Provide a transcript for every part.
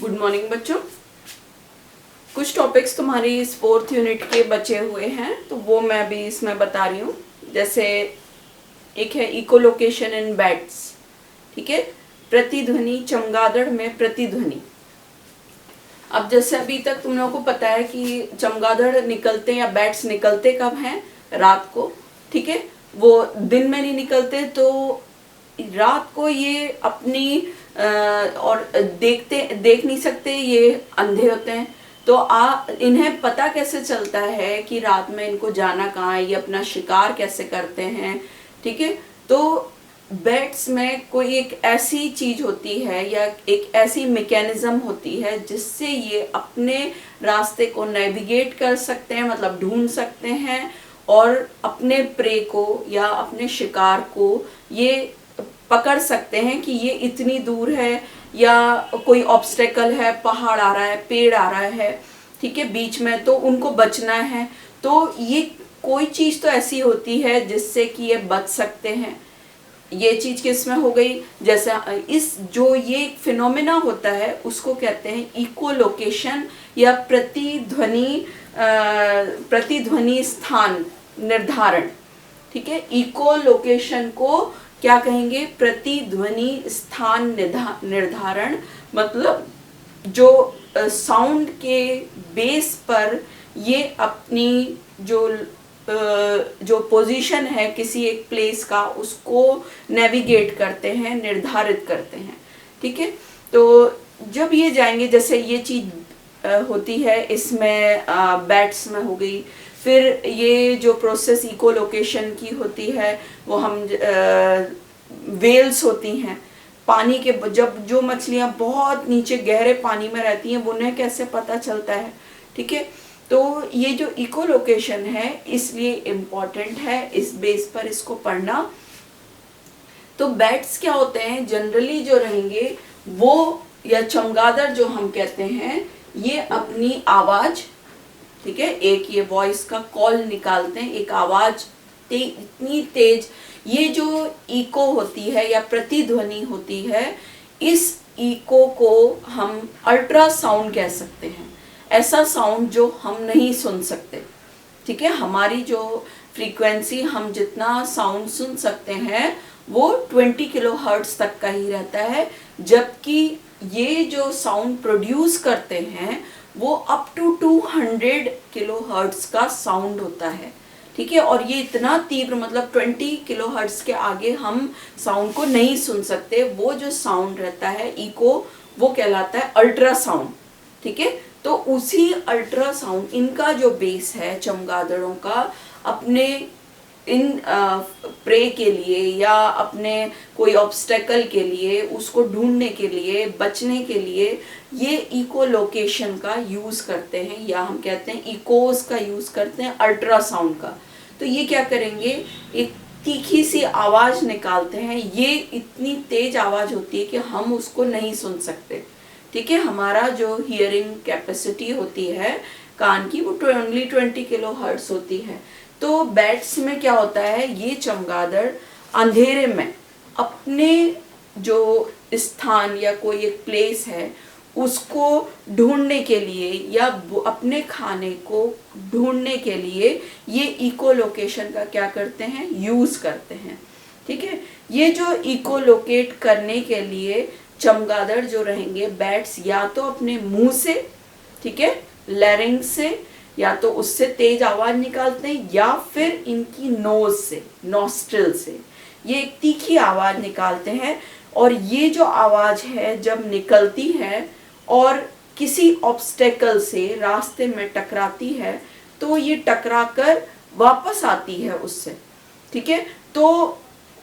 Good morning बच्चों। कुछ topics तुम्हारी इस 4th यूनिट के बचे हुए हैं तो वो मैं भी इसमें बता रही हूँ। जैसे एक है इकोलोकेशन इन बैट्स, ठीक है, प्रतिध्वनि, चमगादड़ में प्रतिध्वनि। अब जैसे अभी तक तुम लोगों को पता है कि चमगादड़ निकलते या बैट्स निकलते कब हैं? रात को, ठीक है। वो दिन में नहीं निकलते, तो रात को ये अपनी और देख नहीं सकते, ये अंधे होते हैं। तो इन्हें पता कैसे चलता है कि रात में इनको जाना कहाँ है, ये अपना शिकार कैसे करते हैं, ठीक है। तो बैट्स में कोई एक ऐसी चीज होती है या एक ऐसी मैकेनिज्म होती है जिससे ये अपने रास्ते को नेविगेट कर सकते हैं, मतलब ढूंढ सकते हैं, और अपने प्रे को या अपने शिकार को ये पकड़ सकते हैं कि ये इतनी दूर है या कोई ऑब्स्टेकल है, पहाड़ आ रहा है, पेड़ आ रहा है, ठीक है, बीच में, तो उनको बचना है। तो ये कोई चीज तो ऐसी होती है जिससे कि ये बच सकते हैं। ये चीज किस में हो गई? जैसे इस जो ये फिनोमेना होता है उसको कहते हैं इकोलोकेशन या प्रतिध्वनि स्थान निर्धारण, ठीक है। इकोलोकेशन को क्या कहेंगे? प्रतिध्वनि स्थान निर्धारण। मतलब जो साउंड के बेस पर ये अपनी जो पोजीशन है किसी एक प्लेस का, उसको नेविगेट करते हैं, निर्धारित करते हैं, ठीक है। तो जब ये जाएंगे, जैसे ये चीज होती है इसमें बैट्स में हो गई। फिर ये जो प्रोसेस इकोलोकेशन की होती है वो हम वेल्स होती हैं पानी के, जब जो मछलियां बहुत नीचे गहरे पानी में रहती हैं उन्हें कैसे पता चलता है, ठीक है। तो ये जो इकोलोकेशन है इसलिए इम्पोर्टेंट है, इस बेस पर इसको पढ़ना। तो बैट्स क्या होते हैं जनरली जो रहेंगे वो, या चमगादड़ जो हम कहते हैं, ये अपनी आवाज, ठीक है, एक ये वॉइस का कॉल निकालते हैं, एक आवाज इतनी तेज, ये जो इको होती है या प्रतिध्वनि होती है, इस इको को हम अल्ट्रासाउंड कह सकते हैं। ऐसा साउंड जो हम नहीं सुन सकते, ठीक है। हमारी जो फ्रीक्वेंसी, हम जितना साउंड सुन सकते हैं वो 20 किलोहर्ट्ज तक का ही रहता है, जबकि ये जो साउंड प्रोड्यूस करते हैं वो अप टू 200 किलोहर्ट्ज का साउंड होता है, ठीक है। और ये इतना तीव्र, मतलब 20 किलोहर्ट्ज के आगे हम साउंड को नहीं सुन सकते। वो जो साउंड रहता है इको, वो कहलाता है अल्ट्रासाउंड, ठीक है। तो उसी अल्ट्रासाउंड, इनका जो बेस है चमगादड़ों का, अपने इन प्रे के लिए या अपने कोई ऑब्स्टेकल के लिए, उसको ढूंढने के लिए, बचने के लिए ये इकोलोकेशन का यूज करते हैं, या हम कहते हैं इकोस का यूज करते हैं, अल्ट्रासाउंड का। तो ये क्या करेंगे? एक तीखी सी आवाज निकालते हैं। ये इतनी तेज आवाज होती है कि हम उसको नहीं सुन सकते, ठीक है। हमारा जो हियरिंग कैपेसिटी होती है कान की, वो ओनली 20 किलोहर्ट्ज होती है। तो बैट्स में क्या होता है, ये चमगादड़ अंधेरे में अपने जो स्थान या कोई एक प्लेस है उसको ढूंढने के लिए या अपने खाने को ढूंढने के लिए ये इकोलोकेशन का क्या करते हैं? यूज करते हैं, ठीक है। ये जो इकोलोकेट करने के लिए चमगादड़ जो रहेंगे, बैट्स, या तो अपने मुंह से, ठीक है, लैरिंग से, या तो उससे तेज आवाज निकालते हैं, या फिर इनकी नोज से, नॉस्ट्रिल से ये एक तीखी आवाज निकालते हैं। और ये जो आवाज है जब निकलती है और किसी ऑब्स्टेकल से रास्ते में टकराती है, तो ये टकराकर वापस आती है उससे, ठीक है। तो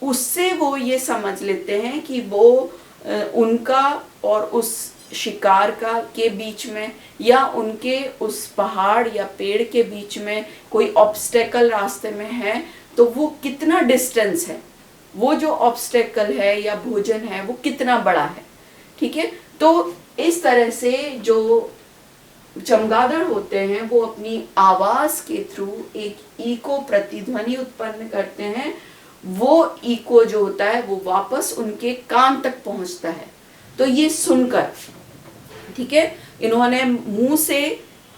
उससे वो ये समझ लेते हैं कि वो उनका और उस शिकार का के बीच में, या उनके उस पहाड़ या पेड़ के बीच में कोई ऑब्स्टेकल रास्ते में है, तो वो कितना डिस्टेंस है, वो जो ऑब्स्टेकल है या भोजन है वो कितना बड़ा है, ठीक है। तो इस तरह से जो चमगादड़ होते हैं वो अपनी आवाज के थ्रू एक इको प्रतिध्वनि उत्पन्न करते हैं। वो इको जो होता है वो वापस उनके कान तक पहुंचता है। तो ये सुनकर ठीक है। इन्होंने मुंह से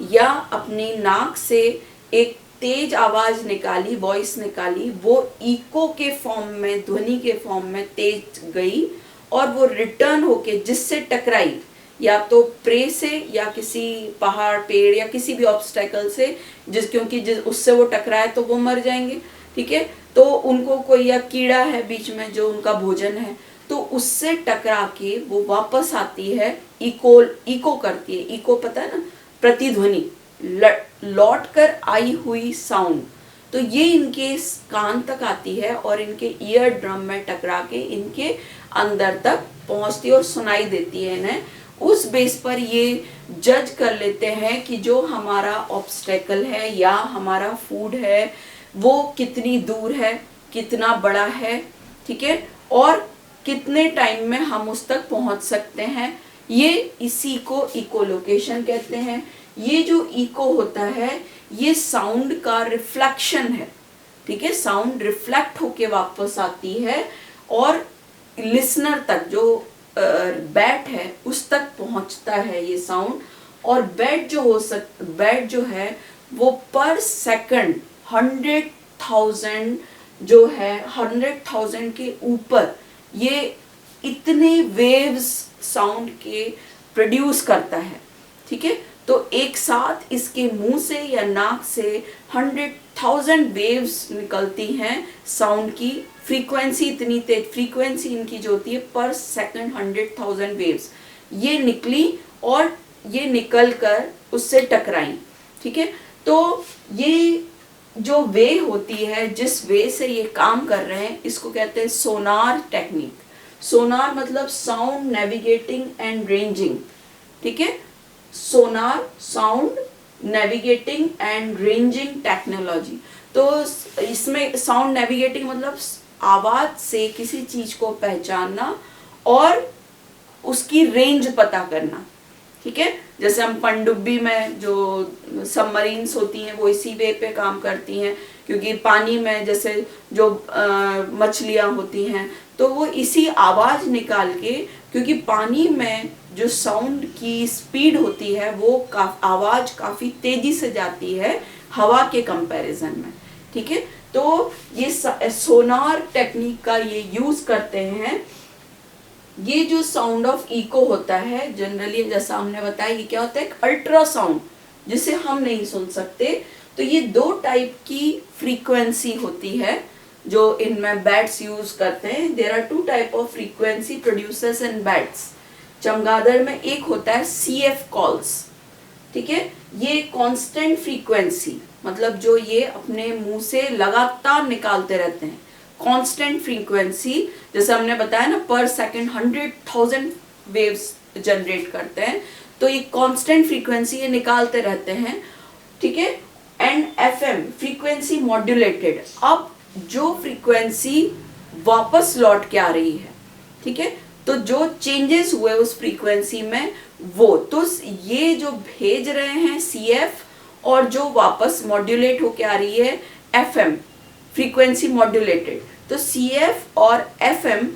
या अपनी नाक से एक तेज आवाज निकाली, वॉइस निकाली, वो इको के फॉर्म में, ध्वनि के फॉर्म में तेज गई और वो रिटर्न होके जिससे टकराई, या तो प्रे से या किसी पहाड़, पेड़ या किसी भी ऑब्स्टेकल से, क्योंकि उससे वो टकराए तो वो मर जाएंगे, ठीक है। तो उनको कोई या कीड़ा है बीच में जो उनका भोजन है, तो उससे टकरा के वो वापस आती है, इको करती है। इको पता है ना, प्रतिध्वनि, लौट कर आई हुई साउंड। तो ये इनके कान तक आती है और इनके ईयर ड्रम में टकरा के इनके अंदर तक पहुंचती है और सुनाई देती है इन्हें। उस बेस पर ये जज कर लेते हैं कि जो हमारा ऑब्स्टेकल है या हमारा फूड है वो कितनी दूर है, कितना बड़ा है, ठीक है, और कितने टाइम में हम उस तक पहुंच सकते हैं। ये इसी को इकोलोकेशन कहते हैं। ये जो इको होता है ये साउंड का रिफ्लेक्शन है, ठीक है। साउंड रिफ्लेक्ट होके वापस आती है और लिसनर तक, जो बैट है उस तक पहुंचता है ये साउंड। और बैट जो है वो पर सेकंड 100,000 जो है 100,000 के ऊपर ये इतने वेव्स साउंड के प्रोड्यूस करता है, ठीक है। तो एक साथ इसके मुंह से या नाक से 100,000 वेव्स निकलती हैं साउंड की। फ्रीक्वेंसी इतनी तेज, फ्रीक्वेंसी इनकी जो होती है पर सेकंड 100,000 वेव्स ये निकली और ये निकल कर उससे टकराई, ठीक है। तो ये जो वे होती है, जिस वे से ये काम कर रहे हैं, इसको कहते हैं सोनार टेक्निक। सोनार मतलब साउंड नेविगेटिंग एंड रेंजिंग, ठीक है। Sonar, sound navigating and ranging technology. तो इसमें साउंड नेविगेटिंग मतलब आवाज से किसी चीज को पहचानना और उसकी रेंज पता करना, ठीक है। जैसे हम पनडुब्बी में जो सबमरीन्स होती हैं वो इसी वे पे काम करती हैं, क्योंकि पानी में जैसे जो मछलियां होती हैं तो वो इसी आवाज निकाल के, क्योंकि पानी में जो साउंड की स्पीड होती है वो आवाज काफी तेजी से जाती है हवा के कंपैरिजन में, ठीक है। तो ये सोनार टेक्निक का ये यूज करते हैं। ये जो साउंड ऑफ इको होता है जनरली, जैसा हमने बताया, ये क्या होता है, एक अल्ट्रासाउंड जिसे हम नहीं सुन सकते। तो ये दो टाइप की फ्रीक्वेंसी होती है जो इनमें बैट्स यूज करते हैं। There are two type of frequency producers in bats. चमगादड़ में एक होता है CF कॉल्स, ठीक है। ये कांस्टेंट फ्रीक्वेंसी मतलब जो ये अपने मुंह से लगातार निकालते रहते हैं, कांस्टेंट फ्रीक्वेंसी, जैसे हमने बताया ना पर सेकंड 100,000 वेव्स जनरेट करते हैं, तो ये कांस्टेंट फ्रीक्वेंसी ये निकालते रहते हैं, ठीक है। एंड FM फ्रीक्वेंसी मॉड्यूलेटेड, अब जो फ्रीक्वेंसी वापस लौट के आ रही है, ठीक है, तो जो चेंजेस हुए उस फ्रीक्वेंसी में वो, तो ये जो भेज रहे हैं CF और जो वापस मॉड्यूलेट होके आ रही है FM फ्रीक्वेंसी मॉड्यूलेटेड, तो CF और FM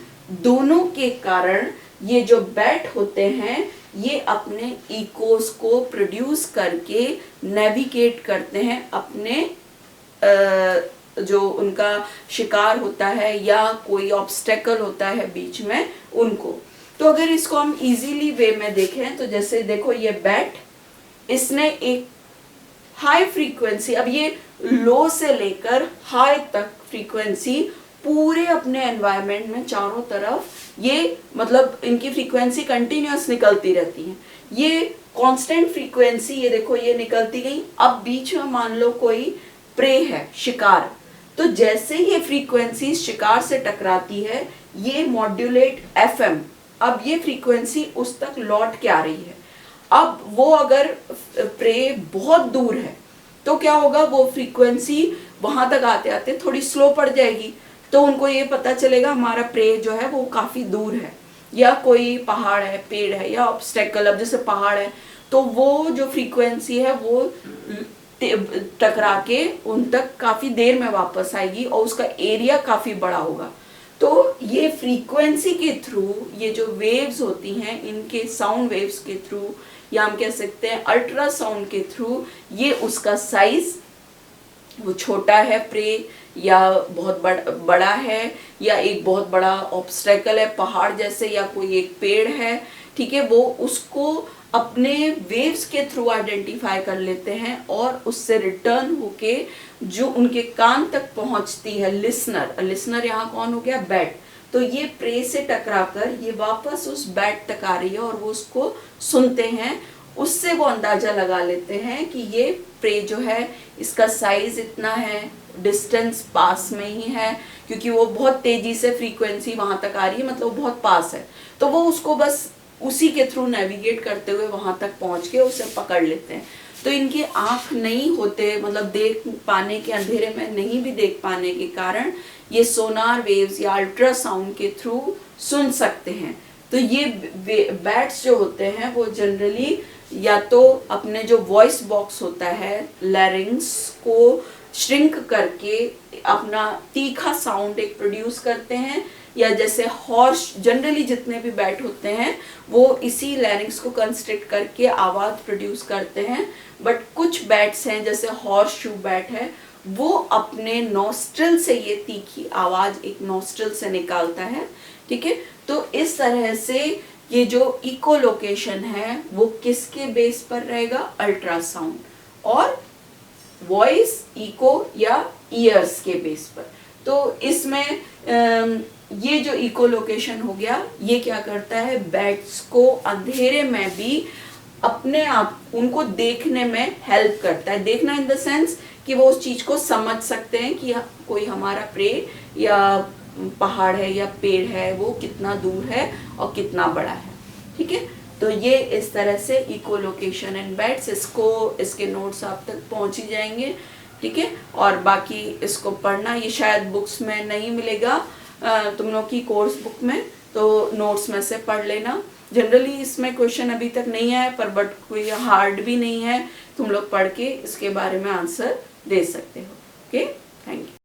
दोनों के कारण ये जो बैट होते हैं ये अपने इकोस को प्रोड्यूस करके नेविगेट करते हैं अपने जो उनका शिकार होता है या कोई ऑब्स्टेकल होता है बीच में उनको। तो अगर इसको हम इजीली वे में देखें तो जैसे देखो ये बैट, इसने एक हाई फ्रीक्वेंसी, अब ये लो से लेकर हाई तक फ्रीक्वेंसी पूरे अपने एनवायरनमेंट में चारों तरफ ये मतलब इनकी फ्रीक्वेंसी कंटिन्यूअस निकलती रहती है। ये कांस्टेंट फ्रीक्वेंसी, ये देखो ये निकलती गई। अब बीच में मान लो कोई प्रे है, शिकार, तो जैसे ये फ्रीक्वेंसी शिकार से टकराती है ये मॉड्यूलेट FM, अब ये फ्रीक्वेंसी उस तक लौट के आ रही है। अब वो अगर प्रे बहुत दूर है तो क्या होगा, वो फ्रीक्वेंसी वहां तक आते आते थोड़ी स्लो पड़ जाएगी, तो उनको ये पता चलेगा हमारा प्रे जो है वो काफी दूर है, या कोई पहाड़ है, पेड़ है या ऑब्स्टेकल। अब जैसे पहाड़ है तो वो जो फ्रीक्वेंसी है वो टकरा के उन तक काफी देर में वापस आएगी और उसका एरिया काफी बड़ा होगा। तो ये फ्रीक्वेंसी के थ्रू, ये जो वेव्स होती हैं इनके साउंड वेव्स के थ्रू, या हम कह सकते हैं अल्ट्रासाउंड के थ्रू, ये उसका साइज वो छोटा है प्रे, या बहुत बड़ा है, या एक बहुत बड़ा ऑब्स्टेकल है पहाड़ जैसे, या कोई एक पेड़ है, ठीक है, वो उसको अपने वेव्स के थ्रू आइडेंटिफाई कर लेते हैं और उससे रिटर्न होके जो उनके कान तक पहुंचती है लिसनर यहाँ कौन हो गया, बैट, तो ये प्रे से टकराकर ये वापस उस बैट तक आ रही है और वो उसको सुनते हैं, उससे वो अंदाजा लगा लेते हैं कि ये प्रे जो है इसका साइज इतना है, डिस्टेंस पास में ही है, क्योंकि वो बहुत तेजी से फ्रीक्वेंसी वहां तक आ रही है, मतलब बहुत पास है, तो वो उसको बस उसी के थ्रू नेविगेट करते हुए वहां तक पहुंच के उसे पकड़ लेते हैं। तो इनके आंख नहीं होते, मतलब देख पाने के, अंधेरे में नहीं भी देख पाने के कारण ये सोनार वेव्स या अल्ट्रासाउंड के थ्रू सुन सकते हैं। तो ये बैट्स जो होते हैं वो जनरली या तो अपने जो वॉइस बॉक्स होता है लैरिंग्स को श्रिंक करके अपना तीखा साउंड एक प्रोड्यूस करते हैं, या जैसे हॉर्स, जनरली जितने भी बैट होते हैं वो इसी लैरिंग्स को कंस्ट्रिक्ट करके आवाज प्रोड्यूस करते हैं। बट कुछ बैट्स हैं जैसे हॉर्स शू बैट है, वो अपने नॉस्ट्रल से ये तीखी आवाज एक नॉस्ट्रल से निकालता है, ठीक है। तो इस तरह से ये जो इकोलोकेशन है वो किसके बेस पर रहेगा, अल्ट्रासाउंड और वॉइस इको या ईयर्स के बेस पर। तो इसमें ये जो इकोलोकेशन हो गया, ये क्या करता है, बैट्स को अंधेरे में भी अपने आप उनको देखने में हेल्प करता है। देखना इन द सेंस कि वो उस चीज को समझ सकते हैं कि कोई हमारा प्रे या पहाड़ है या पेड़ है वो कितना दूर है और कितना बड़ा है, ठीक है। तो ये इस तरह से इकोलोकेशन एंड बैट्स, इसके नोट्स आप तक पहुंच ही जाएंगे, ठीक है। और बाकी इसको पढ़ना, ये शायद बुक्स में नहीं मिलेगा तुम लोग की कोर्स बुक में, तो नोट्स में से पढ़ लेना। जनरली इसमें क्वेश्चन अभी तक नहीं आया, पर बट कोई हार्ड भी नहीं है, तुम लोग पढ़ के इसके बारे में आंसर दे सकते हो। Okay, thank you.